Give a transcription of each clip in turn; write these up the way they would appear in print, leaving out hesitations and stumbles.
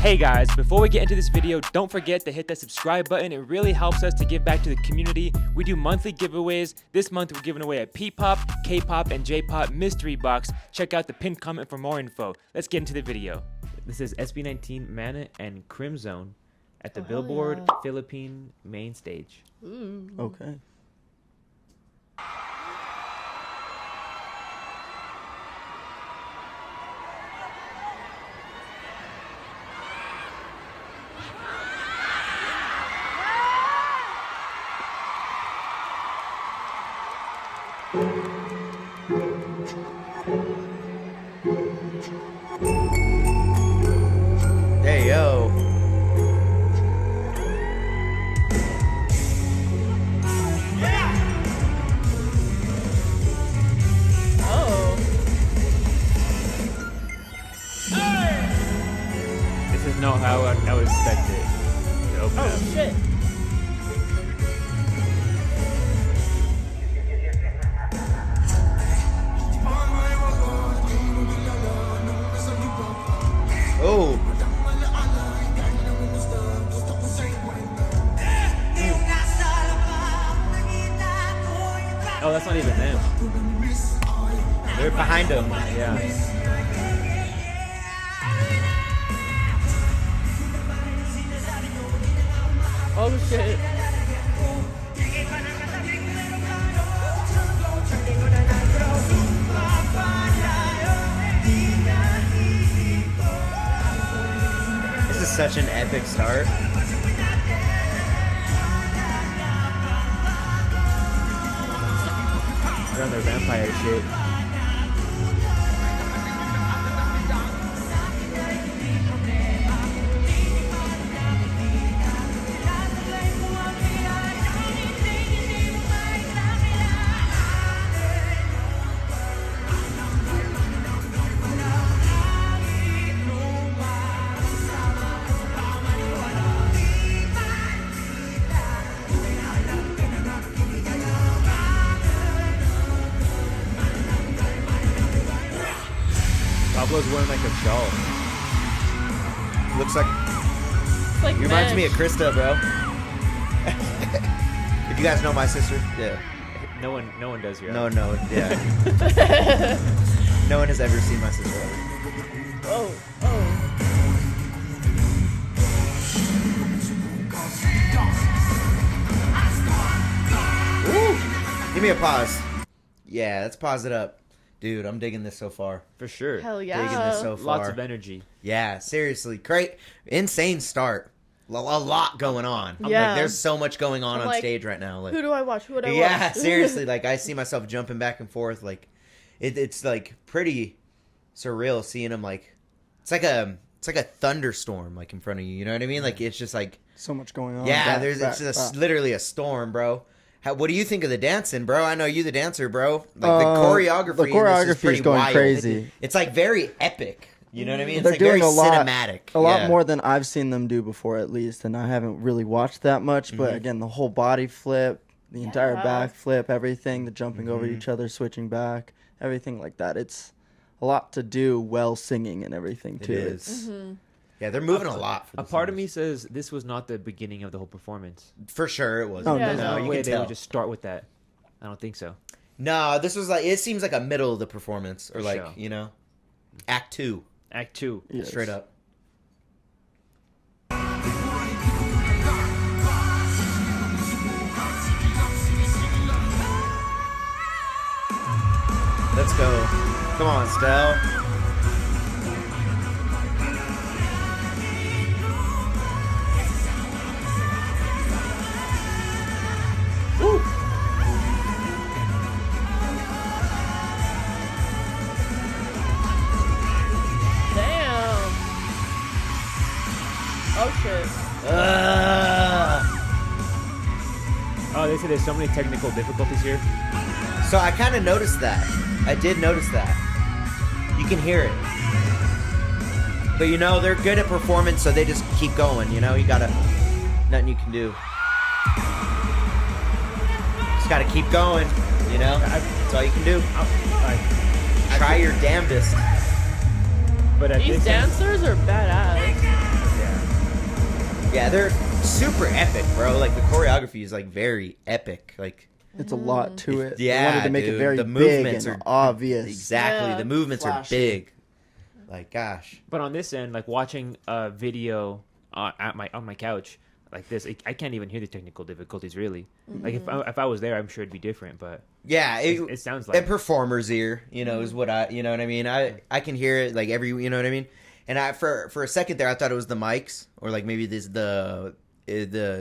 Hey guys, before we get into this video, don't forget to hit that subscribe button. It really helps us to give back to the community. We do monthly giveaways. This month we're giving away a Ppop, K-pop, and J-pop mystery box. Check out the pinned comment for more info. Let's get into the video. This is SB19 Mana and CRIMZONE at the Billboard Philippine Mainstage. Ooh. Okay. Hey, yo. Oh. This is not how I would expect it to open up. Oh shit. Oh. Oh, that's not even them. They're behind him. Yeah. Oh shit. This is such an epic start. They're on their vampire shit. Pablo's wearing like a shawl. Looks like It's like he reminds me of mesh. Krista, bro. If you guys know my sister, yeah. No one does here. No, yeah. No one has ever seen my sister. Oh, oh. Give me a pause. Yeah, let's pause it up. Dude, I'm digging this so far. For sure. Hell Digging this so yeah. far. Lots of energy. Yeah, seriously. Great. Insane start. A lot going on. Yeah. Like, there's so much going on I'm on like, stage right now. Like, Who do I watch? Who would I watch? yeah, seriously. Like, I see myself jumping back and forth. Like, it's like pretty surreal seeing him. Like, it's like a thunderstorm like in front of you. You know what I mean? Like, it's just like So much going on. yeah. Back, It's literally a storm, bro. What do you think of the dancing, bro? I know you the dancer, bro. Like the choreography. The in this is choreography pretty is going wild. crazy. It's like very epic. You know what I mean? It's They're like doing very a lot, cinematic. a lot Yeah. more than I've seen them do before, at least, and I haven't really watched that much. But again, the whole body flip, the entire back flip, everything, the jumping over each other, switching back, everything like that. It's a lot to do while singing and everything too. It is. Yeah, they're moving a lot. For A part of me says this was not the beginning of the whole performance. for sure, it was. Oh, Yeah, no. There's no, no you way can they tell. would just start with that. I don't think so. No, this was like it seems like a middle of the performance, or like Sure. you know, Act 2, Act 2. Yes. straight up. Let's go. Come on, Stell. Woo. Oh shit. Oh, they said there's so many technical difficulties here. So I kind of noticed that. I did notice that. You can hear it. But you know, they're good at performance, so they just keep going, you know? You gotta... Nothing you can do. Just gotta keep going, you know? That's all you can do. Try your damnedest. But at These this end, dancers are badass. Yeah, they're super epic, bro. Like the choreography is like very epic. Like It's a lot to it. yeah, They wanted to make dude, it very the big movements and are obvious. exactly. Yeah. The movements Flashy. are big. Like gosh. But on this end, like watching a video on my couch like this, I can't even hear the technical difficulties really. Like if I was there, I'm sure it'd be different. But Yeah, it sounds like a performer's ear, is what you know what I mean. I can hear it like every, you know what I mean. And for a second there, I thought it was the mics or like maybe the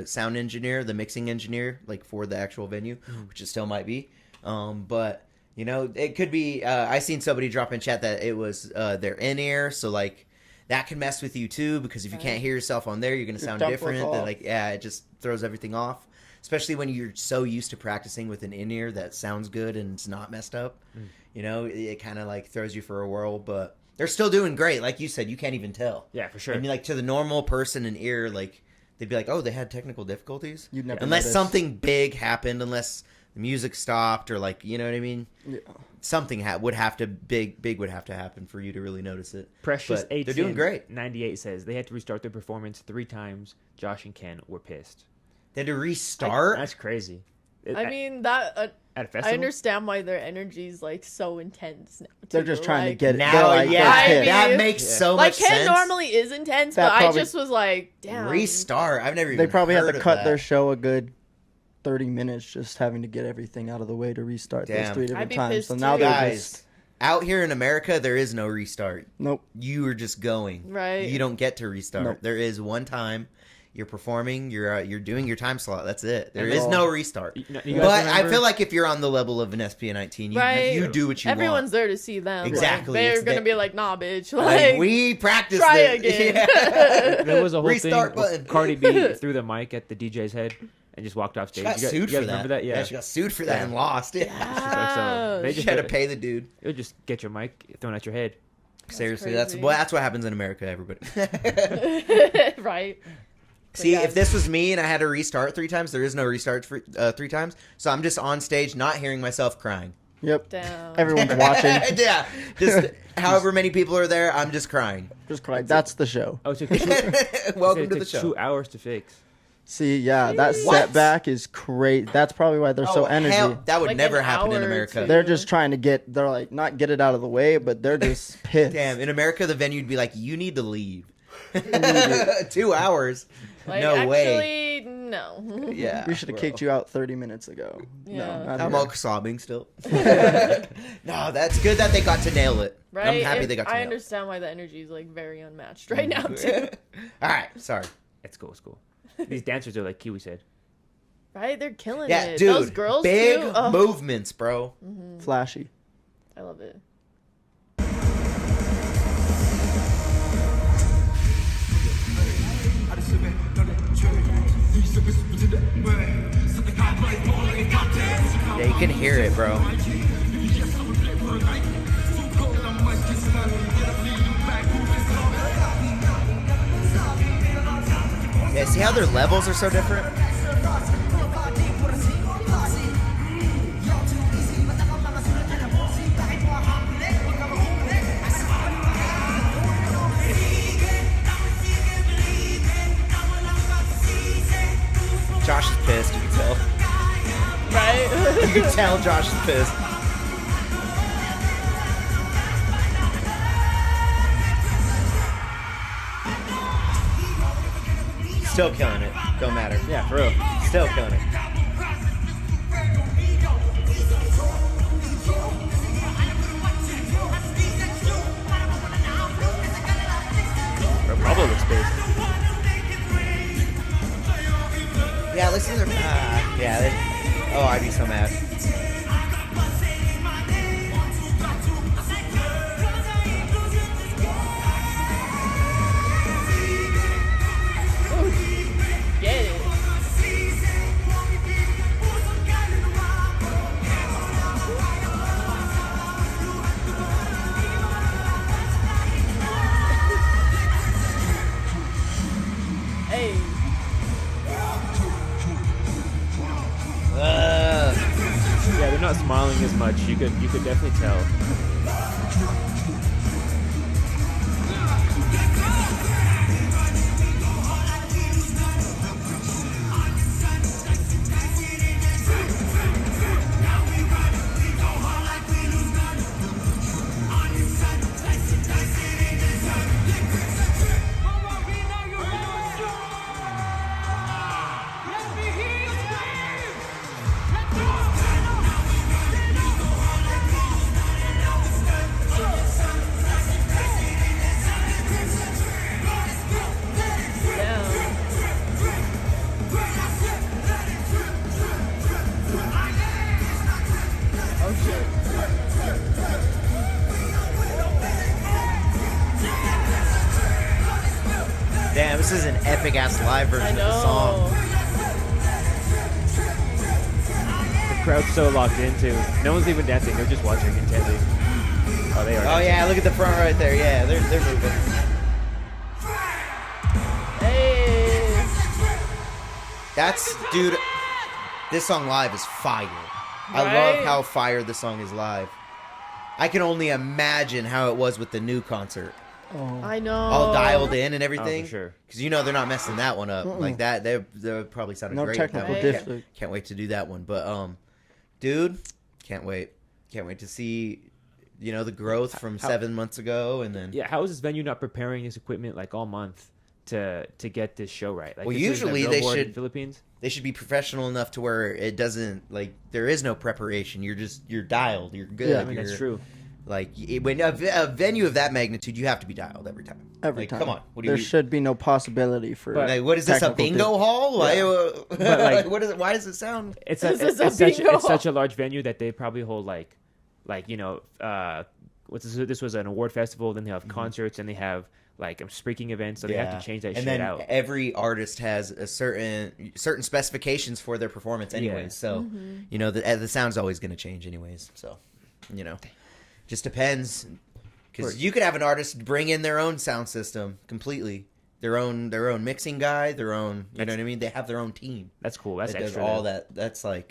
sound engineer, the mixing engineer, like for the actual venue, which it still might be. But it could be. I seen somebody drop in chat that it was their in ear, so like that can mess with you too because if you can't hear yourself on there, you're gonna sound different. Then like it just throws everything off. Especially when you're so used to practicing with an in ear that sounds good and it's not messed up. It kind of like throws you for a whirl, but. They're still doing great. Like you said, you can't even tell. Yeah, for sure. I mean, like, to the normal person in ear, like, they'd be like, oh, they had technical difficulties? You'd never unless notice. something big happened, unless the music stopped, or, like, you know what I mean? Yeah. Something would have to happen for you to really notice it. Precious But 8 they're doing great. 98 says they had to restart their performance 3 times. Josh and Ken were pissed. They had to restart? That's crazy. I mean, that at a festival. I understand why their energy is like so intense now. They're too. just trying to Like, get it. now, They're like, yeah, they're pissed. that makes so like much Ken sense. normally is intense, That but probably- I just was like, damn. Restart? I've never even They probably had heard to of cut that. their show a good 30 minutes just having to get everything out of the way to restart those Damn. 3 I'd different be times. pissed So now too. they're Guys, just out here in America, there is no restart. nope. You are just going. Right. You don't get to restart. Nope. There is one time you're performing, you're doing your time slot. That's it. There And is all- no restart. You guys But I remember- feel like if you're on the level of an SB19, you do what you Everyone's want. there to see them. Exactly. Like, they're It's gonna that- be like, nah, bitch. Like, Like, we practiced try it. again. Yeah. There was a whole Restart thing. Where button. Cardi B threw the mic at the DJ's head and just walked off She stage. got You guys sued for remember that? Yeah. she got sued for that Yeah. and lost. Yeah. So they She just had to pay the dude. It would just get your mic thrown at your head. Seriously, crazy. that's what happens in America, everybody. right. See, yeah. if this was me and I had to restart 3 times, there is no restart for 3 times. So I'm just on stage, not hearing myself crying. Yep. Damn. Everyone's watching. Yeah, just however many people are there, I'm just crying. Just crying. That's the show. Oh, it took 2, Welcome to the show. 2 hours to fix. See, yeah, that What? setback is great. That's probably why they're so energy. Hell, that would Like never an happen in hour or America. two. They're just trying to they're like, not get it out of the way, but they're just pissed. Damn, in America, the venue would be like, you need to leave. 2 hours? Like, No actually, way. no. Yeah. We should have bro. kicked you out 30 minutes ago. Yeah. No, not I'm here. all sobbing still. No, that's good that they got to nail it. Right? I'm happy And they got to I nail understand why the energy is like very unmatched right now too. it. All right, sorry. It's cool. It's cool. These dancers are like Kiwi said. Right? They're killing Yeah, it. dude. Those girls big too. Oh, movements, bro. Flashy. I love it. Yeah, you can hear it, bro. Yeah, see how their levels are so different? Josh is pissed, you can tell. Right? You can tell Josh is pissed. Still killing it. Don't matter. Yeah, for real. Still killing it. Bro, Pablo looks pissed. Yeah, listen to their. Yeah. Oh, I'd be so mad. Get it. Hey. Yeah, they're not smiling as much. You could definitely tell. Damn, this is an epic ass live version I of the song. know. The crowd's so locked into. No one's even dancing. They're just watching intently. Oh, they are. Oh dancing. yeah, look at the front right there. Yeah, they're moving. Hey. That's dude. This song live is fire. I Right? love how fire the song is live. I can only imagine how it was with the new concert, Oh. I know. all dialed in and Oh, everything. for sure. Because you know they're not messing that one up like that. They probably sounded No great. technical Right. difficulty. Can't wait to do that one. But dude, can't wait. Can't wait to see, the growth from 7 months ago, and then Yeah, how is this venue not preparing this equipment like all month to get this show right? Like, Well, this is the usually they Billboard in should- Philippines. they should be professional enough to where it doesn't there is no preparation. You're dialed. You're good. Yeah, I mean, that's You're- true. Like when a venue of that magnitude, you have to be dialed every time. Every time. Come on, what do There you? should be no possibility for. But- Like, what is this, a technical bingo hall? Why, But, like- what is it? Why does it sound? It's This is a such bingo it's such a large venue that they probably hold what's this was an award festival. Then they have concerts and they have speaking events. So they have to change that and shit then out. every artist has a certain specifications for their performance, anyways. Yeah. So the sound's always going to change, anyways. So just depends, because you could have an artist bring in their own sound system completely, their own mixing guy, their own. You know what I mean? They have their own team. That's cool. That's that does extra. all though. that.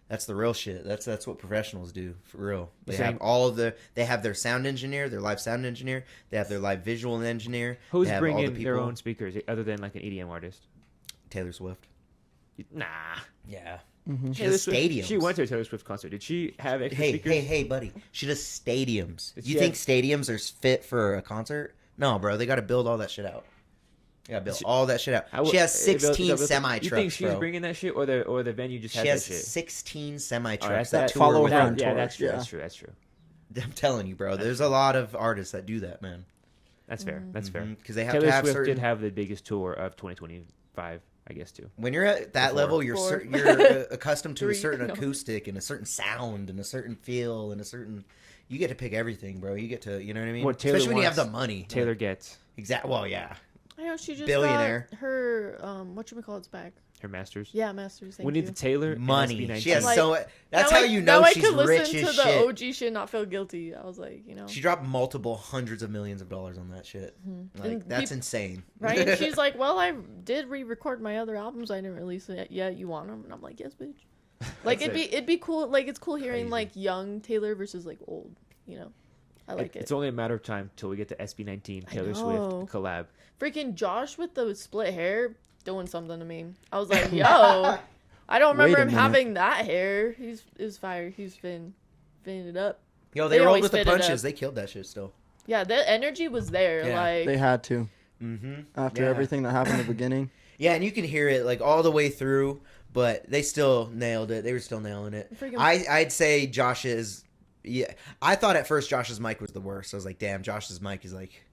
That's the real shit. That's what professionals do for real. They Same. have they have their sound engineer, their live sound engineer. They have their live visual engineer. Who's they have all the bringing their people. own speakers other than like an EDM artist? Taylor Swift. Nah. Yeah. Mhm. She does Taylor Swift- stadiums. She went to a Taylor Swift concert. Did she have extra Hey, speakers? hey, buddy. She does stadiums. Did You she think have- stadiums are fit for a concert? No, bro. They got to build all that shit out. They got to build all that shit out. How- She has is it built- 16 is it built- semi trucks, You think she's bro. bringing that shit, or the venue just has She has that shit? 16 semi Oh, trucks that's that that. tour Follow with her her. on Yeah, tour, that's true. yeah. That's true. That's true. I'm telling you, bro. There's a lot of artists that do that, man. That's fair. That's fair. Because they have Taylor to have Swift certain. did have the biggest tour of 2025, I guess, too. When you're at that Before. level, you're Before. you're accustomed to a Three. certain No. acoustic and a certain sound and a certain feel and a certain. You get to pick everything, bro. You get to, you know what I mean? What Taylor Especially when you have the wants, money. Taylor gets Exactly. Well, yeah. I know she just Billionaire. got her whatchamacallit's back. her masters. Yeah, masters. Thank We need you. the Taylor and Money. SB19. She has Like, so. That's Now how I- you know now she's I could rich listen as to the shit. OG shit, and not feel guilty. I was like, She dropped multiple hundreds of millions of dollars on that shit. Like And that's peop- insane. right? And she's like, well, I did re-record my other albums. I didn't release it yet. You want them? And I'm like, yes, bitch. Like That's it'd be cool. Like it's cool hearing Crazy. like young Taylor versus like old. I like it. It's only a matter of time till we get the SB19 I Taylor know. Swift collab. Freaking Josh with the split hair doing something to me. I was like, yo, I don't Wait remember a him minute. having that hair. He's fire. He's finning it up. Yo, They they rolled always with the fit it up. punches. They killed that shit still. Yeah, the energy was there. Yeah. Like They had to Mm-hmm. after everything that happened in the beginning. Yeah, and you can hear it like all the way through, but they still nailed it. They were still nailing it. Freaking- I'd say Josh's. Yeah, I thought at first Josh's mic was the worst. I was like, damn, Josh's mic is like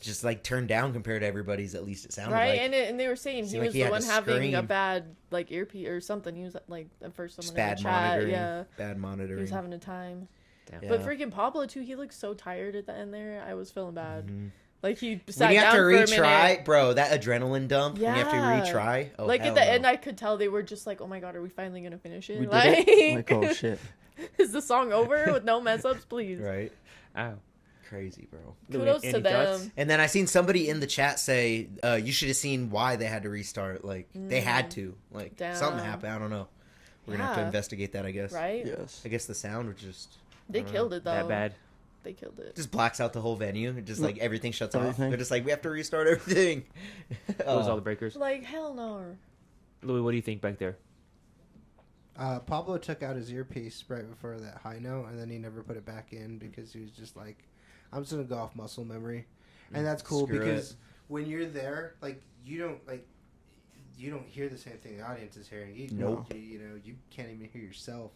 just like turned down compared to everybody's. At least it sounded right, like and they were saying he seemed like was he the had one to having a scream. bad like earpiece or something. He was like at first just someone in bad the chat, monitoring. yeah, Bad he monitoring. was having a time. Damn. Yeah. But freaking Pablo too, he looked so tired at the end there. I was feeling bad. Mhm. Like he sat When you down have to for a minute. retry, bro, that adrenaline dump. Yeah. When you have to retry. Oh, Like hell at the no. end, I could tell they were just like, "Oh my god, are we finally gonna finish it? We did like, it. Like, oh shit. is the song over with no mess ups, please?" Right. Ow. Crazy, bro. Kudos Louie, to any thoughts? them. And then I seen somebody in the chat say, you should have seen why they had to restart. Like, they had to. Like, something Damn. happened. I don't know. We're going to have to Yeah. investigate that, I guess. Right? Yes. I guess the sound was just... They killed it though. That bad. They killed it. Just blacks out the whole venue. It just, like, everything shuts off. Everything. They're just like, we have to restart everything. Close all the breakers. Like hell no. Louis, what do you think back there? Pablo took out his earpiece right before that high note, and then he never put it back in because he was just like, I'm just going to go off muscle memory. And that's cool Screw because it. when you're there, like, you don't hear the same thing the audience is hearing. Nope. You can't even hear yourself.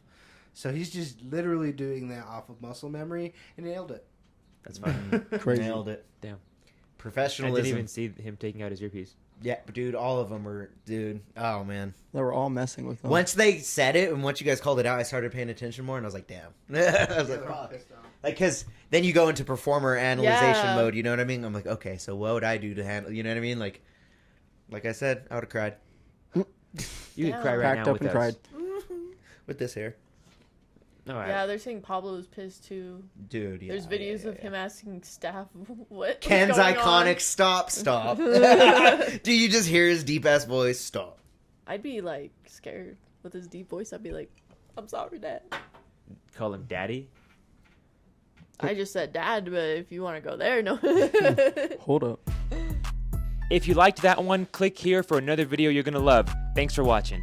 So he's just literally doing that off of muscle memory and nailed it. That's fine. Crazy. Nailed it. Damn. I Professionalism. didn't even see him taking out his earpiece. Yeah, but dude, all of them were... Dude, oh, man. They were all messing with them. Once they said it and once you guys called it out, I started paying attention more, and I was like, damn. I was like, fuck. Like, because then you go into performer analyzation Yeah. mode, you know what I mean? I'm like, okay, so what would I do to handle, you know what I mean? Like, Like I said, I would have cried You could cry right Packed now up with and us. cried. with this hair. All right. Yeah, they're saying Pablo's pissed too. Dude, yeah. There's videos of him asking staff what Ken's going iconic on. stop. Dude, you just hear his deep ass voice. Stop. I'd be like scared with his deep voice. I'd be like, I'm sorry, Dad. Call him daddy. I just said Dad, but if you want to go there, no. Hold up. If you liked that one, click here for another video you're gonna love. Thanks for watching.